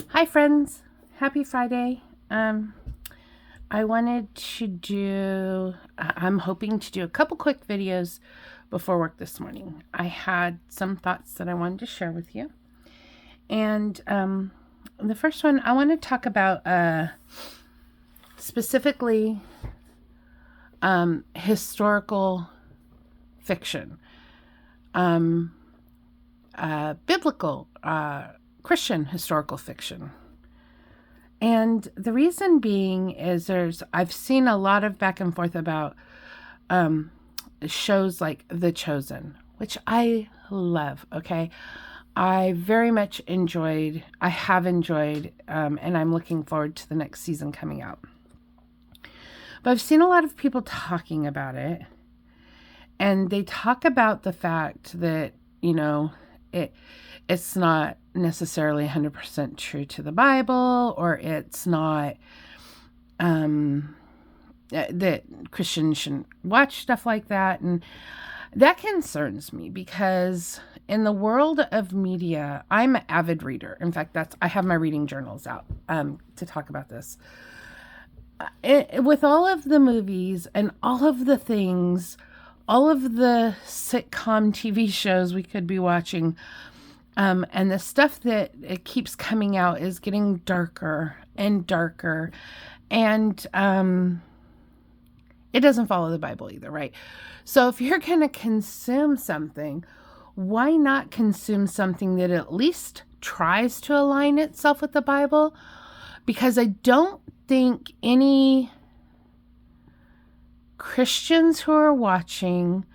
Hi, friends. Happy Friday. I wanted to I'm hoping to do a couple quick videos before work this morning. I had some thoughts that I wanted to share with you. And the first one, I want to talk about specifically historical fiction, biblical, Christian historical fiction. And the reason being is I've seen a lot of back and forth about shows like The Chosen, which I love. Okay. I very much I have enjoyed, and I'm looking forward to the next season coming out. But I've seen a lot of people talking about it, and they talk about the fact that, it's not necessarily 100% true to the Bible, or it's not that Christians shouldn't watch stuff like that. And that concerns me because in the world of media, I'm an avid reader. In fact, I have my reading journals out to talk about this. With all of the movies and all of the things, all of the sitcom TV shows we could be watching, and the stuff that it keeps coming out is getting darker and darker. And it doesn't follow the Bible either, right? So if you're going to consume something, why not consume something that at least tries to align itself with the Bible? Because I don't think any Christians who are watching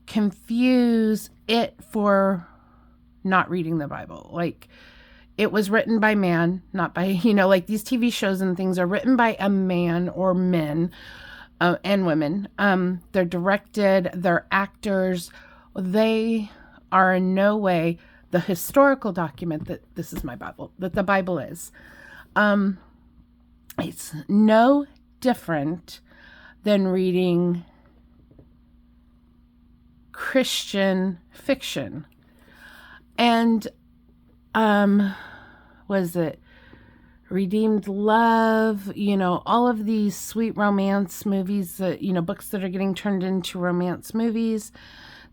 confuse it for not reading the Bible. Like, it was written by man, not by, like these TV shows and things are written by a man or men and women. They're directed, they're actors. They are in no way the historical document that this is my Bible, that the Bible is. It's no different than reading Christian fiction. And was it Redeemed Love, all of these sweet romance movies that, books that are getting turned into romance movies,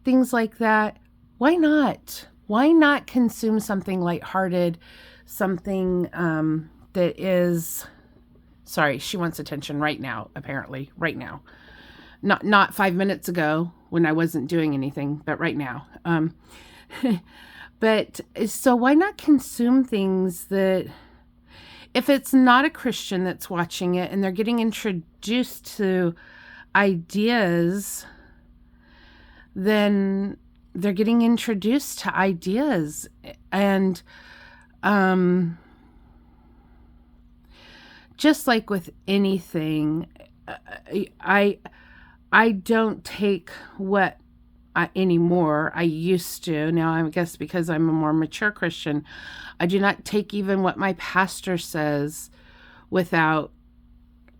things like that. Why not? Why not consume something lighthearted, something that is, sorry, she wants attention right now, apparently, right now. Not 5 minutes ago when I wasn't doing anything, but right now. But so why not consume things that, if it's not a Christian that's watching it and they're getting introduced to ideas, then they're getting introduced to ideas. And just like with anything, I don't take what anymore. I used to. Now, I guess because I'm a more mature Christian, I do not take even what my pastor says without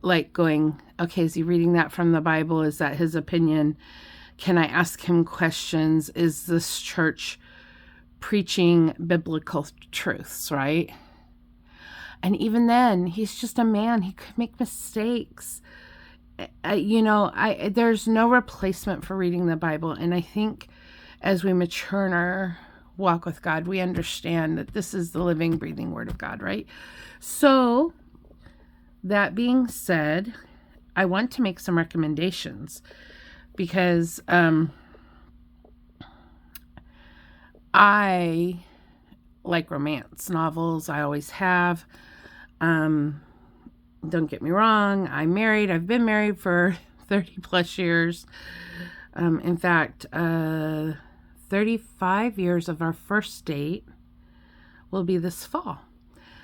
like going, okay, is he reading that from the Bible? Is that his opinion? Can I ask him questions? Is this church preaching biblical truths, right? And even then, he's just a man. He could make mistakes. There's no replacement for reading the Bible. And I think as we mature in our walk with God, we understand that this is the living, breathing Word of God, right? So, that being said, I want to make some recommendations because I like romance novels. I always have. Don't get me wrong, I'm married. I've been married for 30 plus years. In fact, 35 years of our first date will be this fall.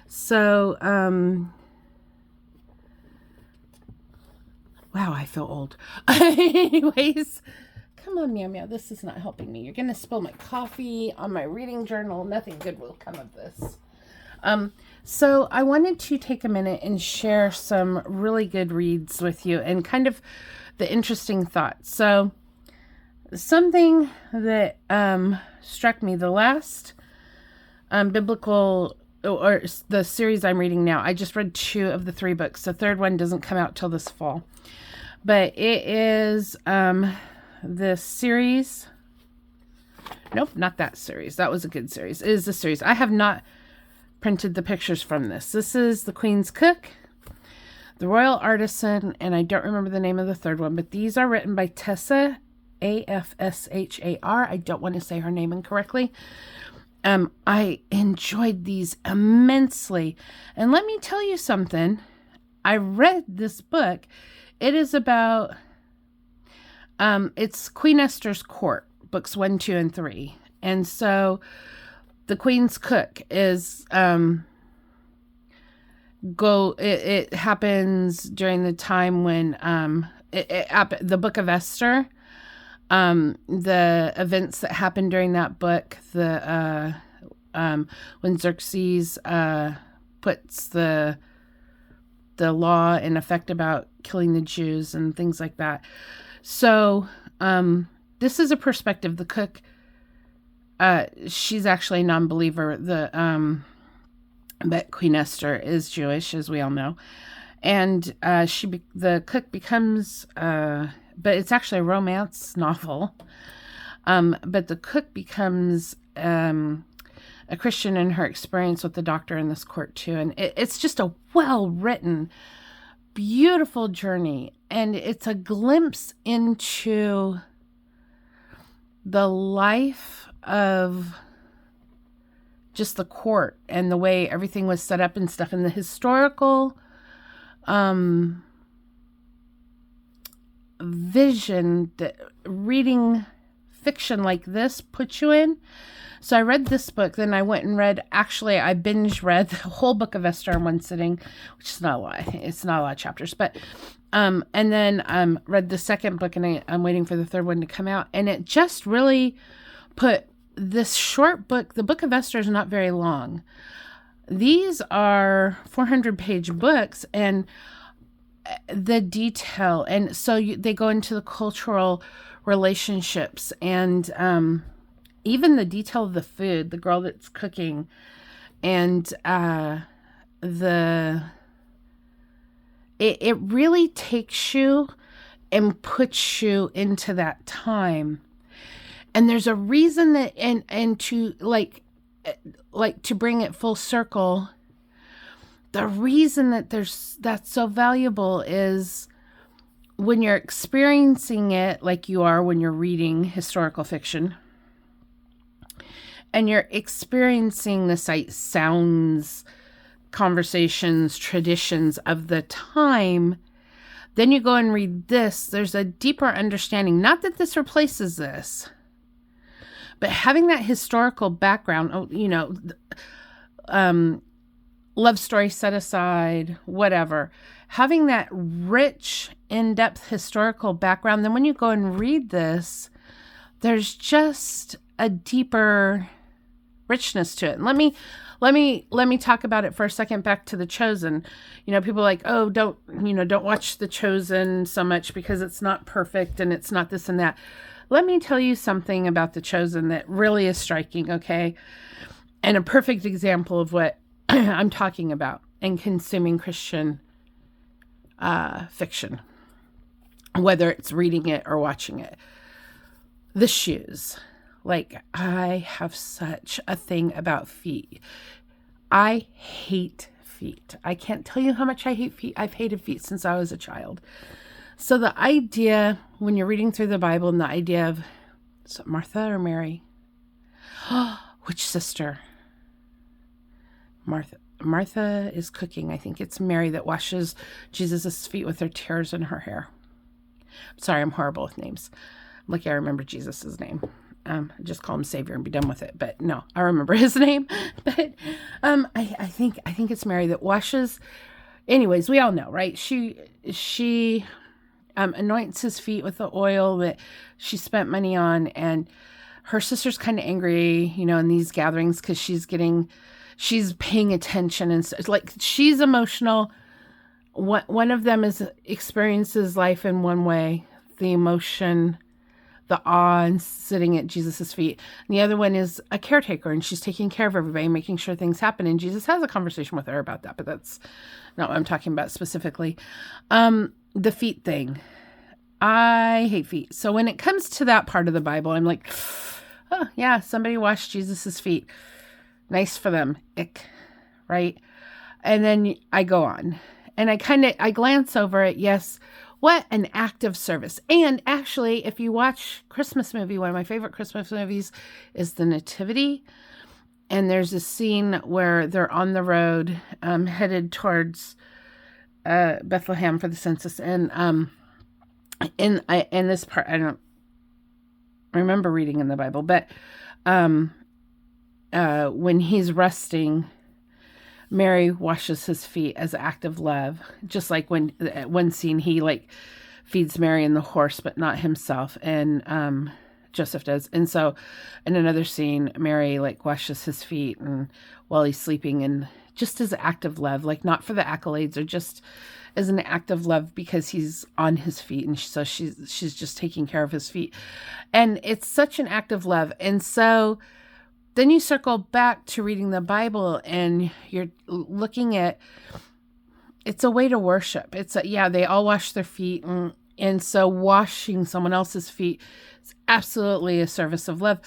So, wow, I feel old. Anyways, come on, Meow Meow. This is not helping me. You're going to spill my coffee on my reading journal. Nothing good will come of this. So I wanted to take a minute and share some really good reads with you and kind of the interesting thoughts. So something that struck me, the last biblical or the series I'm reading now. I just read 2 of the 3 books. The third one doesn't come out till this fall. But it is the series. Nope, not that series. That was a good series. It is the series. I have not printed the pictures from this. This is The Queen's Cook, The Royal Artisan, and I don't remember the name of the third one, but these are written by Tessa, Afshar. I don't want to say her name incorrectly. I enjoyed these immensely. And let me tell you something. I read this book. It is about, it's Queen Esther's Court, books 1, 2, and 3. And so The Queen's Cook is, it happens during the time when, the book of Esther, the events that happened during that book, when Xerxes puts the law in effect about killing the Jews and things like that. So this is a perspective. The cook, she's actually a non-believer. But Queen Esther is Jewish, as we all know, and the cook becomes. But it's actually a romance novel. But the cook becomes a Christian in her experience with the doctor in this court too. And it's just a well-written, beautiful journey. And it's a glimpse into the life of just the court and the way everything was set up and stuff, and the historical vision that reading fiction like this puts you in. So I read this book, then I went and I binge read the whole book of Esther in one sitting, which is not a lot. It's not a lot of chapters, but and then read the second book, and I'm waiting for the third one to come out. And it just really put this short book, the book of Esther is not very long. These are 400-page books, and the detail, and so they go into the cultural relationships, and even the detail of the food, the girl that's cooking, and it really takes you and puts you into that time. And there's a reason that, and to like to bring it full circle, the reason that that's so valuable is when you're experiencing it, like you are when you're reading historical fiction, and you're experiencing the sights, sounds, conversations, traditions of the time, then you go and read this, there's a deeper understanding. Not that this replaces this, but having that historical background, love story set aside, whatever, having that rich, in-depth historical background, then when you go and read this, there's just a deeper richness to it. And let me talk about it for a second. Back to The Chosen. People are like, oh, don't watch The Chosen so much because it's not perfect and it's not this and that. Let me tell you something about The Chosen that really is striking, okay? And a perfect example of what I'm talking about in consuming Christian fiction, whether it's reading it or watching it. The shoes. Like, I have such a thing about feet. I hate feet. I can't tell you how much I hate feet. I've hated feet since I was a child. So the idea, when you're reading through the Bible, and the idea of, is it Martha or Mary? Which sister? Martha is cooking. I think it's Mary that washes Jesus' feet with her tears in her hair. Sorry, I'm horrible with names. Lucky I remember Jesus' name. Just call him Savior and be done with it. But no, I remember his name. But I think it's Mary that washes. Anyways, we all know, right? She anoints his feet with the oil that she spent money on, and her sister's kind of angry, in these gatherings because she's paying attention, and so, like, she's emotional. One of them experiences life in one way, the emotion the awe and sitting at Jesus's feet. And the other one is a caretaker, and she's taking care of everybody, making sure things happen. And Jesus has a conversation with her about that, but that's not what I'm talking about specifically. The feet thing. I hate feet. So when it comes to that part of the Bible, I'm like, oh yeah, somebody washed Jesus's feet. Nice for them. Ick. Right? And then I go on and I glance over it. Yes. What an act of service. And actually, if you watch Christmas movie, one of my favorite Christmas movies is The Nativity. And there's a scene where they're on the road, headed towards Bethlehem for the census. And in this part, I don't remember reading in the Bible, but when he's resting, Mary washes his feet as an act of love. Just like when at one scene he like feeds Mary and the horse, but not himself. And Joseph does. And so in another scene, Mary like washes his feet and while he's sleeping, and just as an act of love, like not for the accolades, or just as an act of love because he's on his feet. And so she's just taking care of his feet. And it's such an act of love. And so then you circle back to reading the Bible and you're looking at, it's a way to worship. They all wash their feet. And so washing someone else's feet is absolutely a service of love.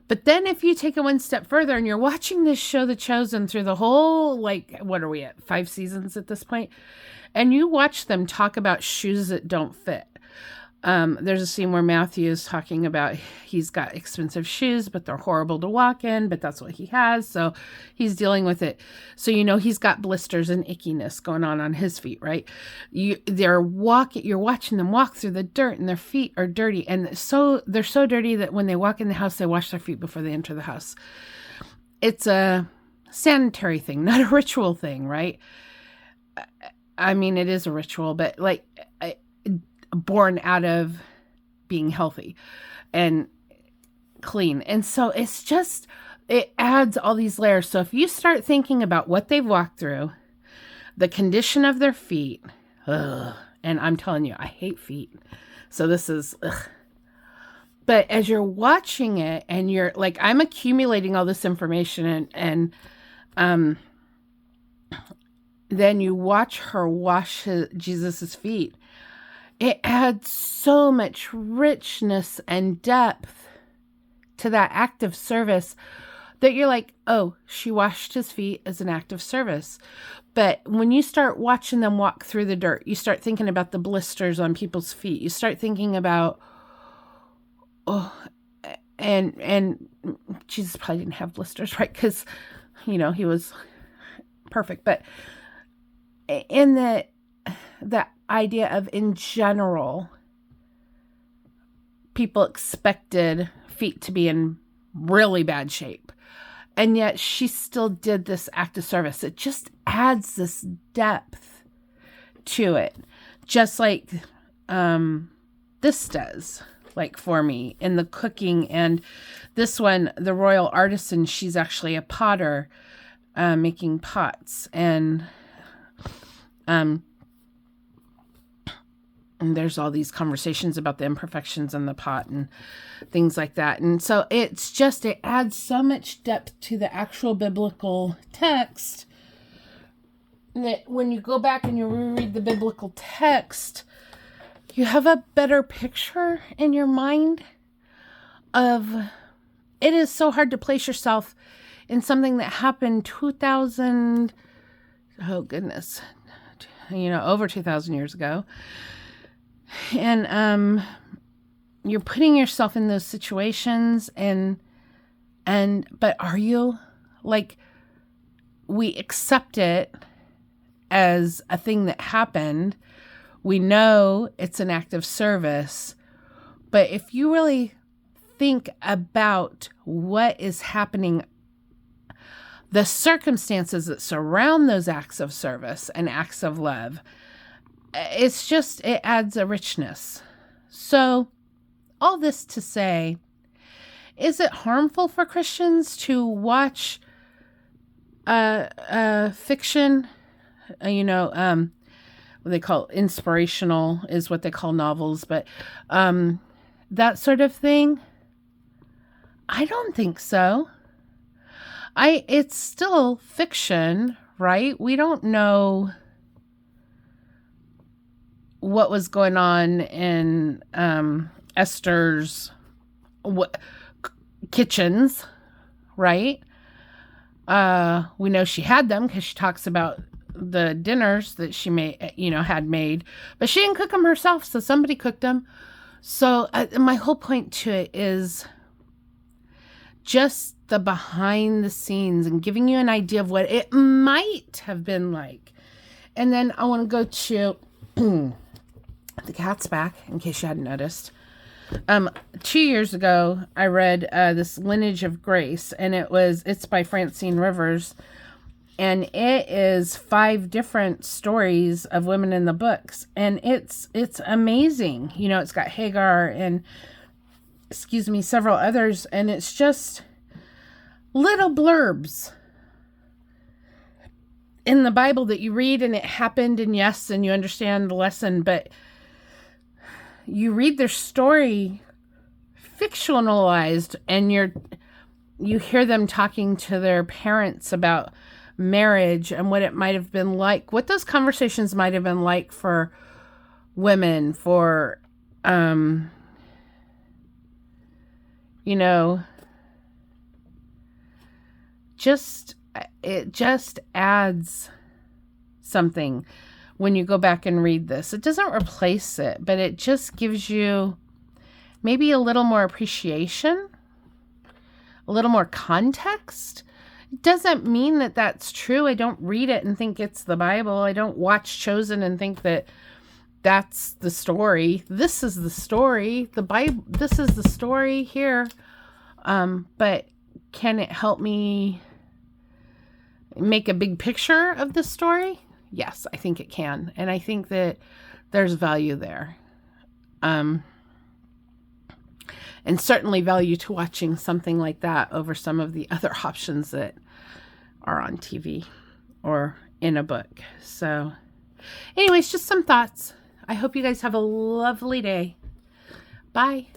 But then if you take it one step further and you're watching this show, The Chosen, through the whole, like, what are we at? 5 seasons at this point? And you watch them talk about shoes that don't fit. There's a scene where Matthew is talking about he's got expensive shoes, but they're horrible to walk in, but that's what he has. So he's dealing with it. So, he's got blisters and ickiness going on his feet, right? You're watching them walk through the dirt and their feet are dirty. And so they're so dirty that when they walk in the house, they wash their feet before they enter the house. It's a sanitary thing, not a ritual thing, right? I mean, it is a ritual, but like born out of being healthy and clean. And so it adds all these layers. So if you start thinking about what they've walked through, the condition of their feet, and I'm telling you, I hate feet. So this is, but as you're watching it and you're like, I'm accumulating all this information and then you watch her wash Jesus's feet. It adds so much richness and depth to that act of service that you're like, oh, she washed his feet as an act of service. But when you start watching them walk through the dirt, you start thinking about the blisters on people's feet. You start thinking about, and Jesus probably didn't have blisters, right? Because, he was perfect. But in the idea of, in general, people expected feet to be in really bad shape. And yet she still did this act of service. It just adds this depth to it. Just like this does, like for me in the cooking. And this one, the Royal Artisan, she's actually a potter making pots. And there's all these conversations about the imperfections in the pot and things like that. And so it adds so much depth to the actual biblical text that when you go back and you reread the biblical text, you have a better picture in your mind of, it is so hard to place yourself in something that happened 2,000, oh goodness, over 2,000 years ago. And you're putting yourself in those situations but are you? Like, we accept it as a thing that happened. We know it's an act of service. But if you really think about what is happening, the circumstances that surround those acts of service and acts of love, it adds a richness. So all this to say, is it harmful for Christians to watch fiction? What they call inspirational is what they call novels, but that sort of thing? I don't think so. It's still fiction, right? We don't know what was going on in Esther's kitchens, right? We know she had them because she talks about the dinners that she had made, but she didn't cook them herself, so somebody cooked them. So my whole point to it is just the behind the scenes and giving you an idea of what it might have been like. And then I want to go to The Cat's Back, in case you hadn't noticed. 2 years ago, I read this Lineage of Grace, and it's by Francine Rivers, and it is 5 different stories of women in the books, and it's amazing. It's got Hagar and several others, and it's just little blurbs in the Bible that you read, and it happened, and yes, and you understand the lesson, but you read their story fictionalized, and you hear them talking to their parents about marriage and what it might have been like, what those conversations might have been like for women, for it just adds something when you go back and read this. It doesn't replace it, but it just gives you maybe a little more appreciation, a little more context. It doesn't mean that that's true. I don't read it and think it's the Bible. I don't watch Chosen and think that that's the story. This is the story. The Bible, this is the story here. But can it help me make a big picture of the story? Yes, I think it can. And I think that there's value there. And certainly value to watching something like that over some of the other options that are on TV or in a book. So anyways, just some thoughts. I hope you guys have a lovely day. Bye.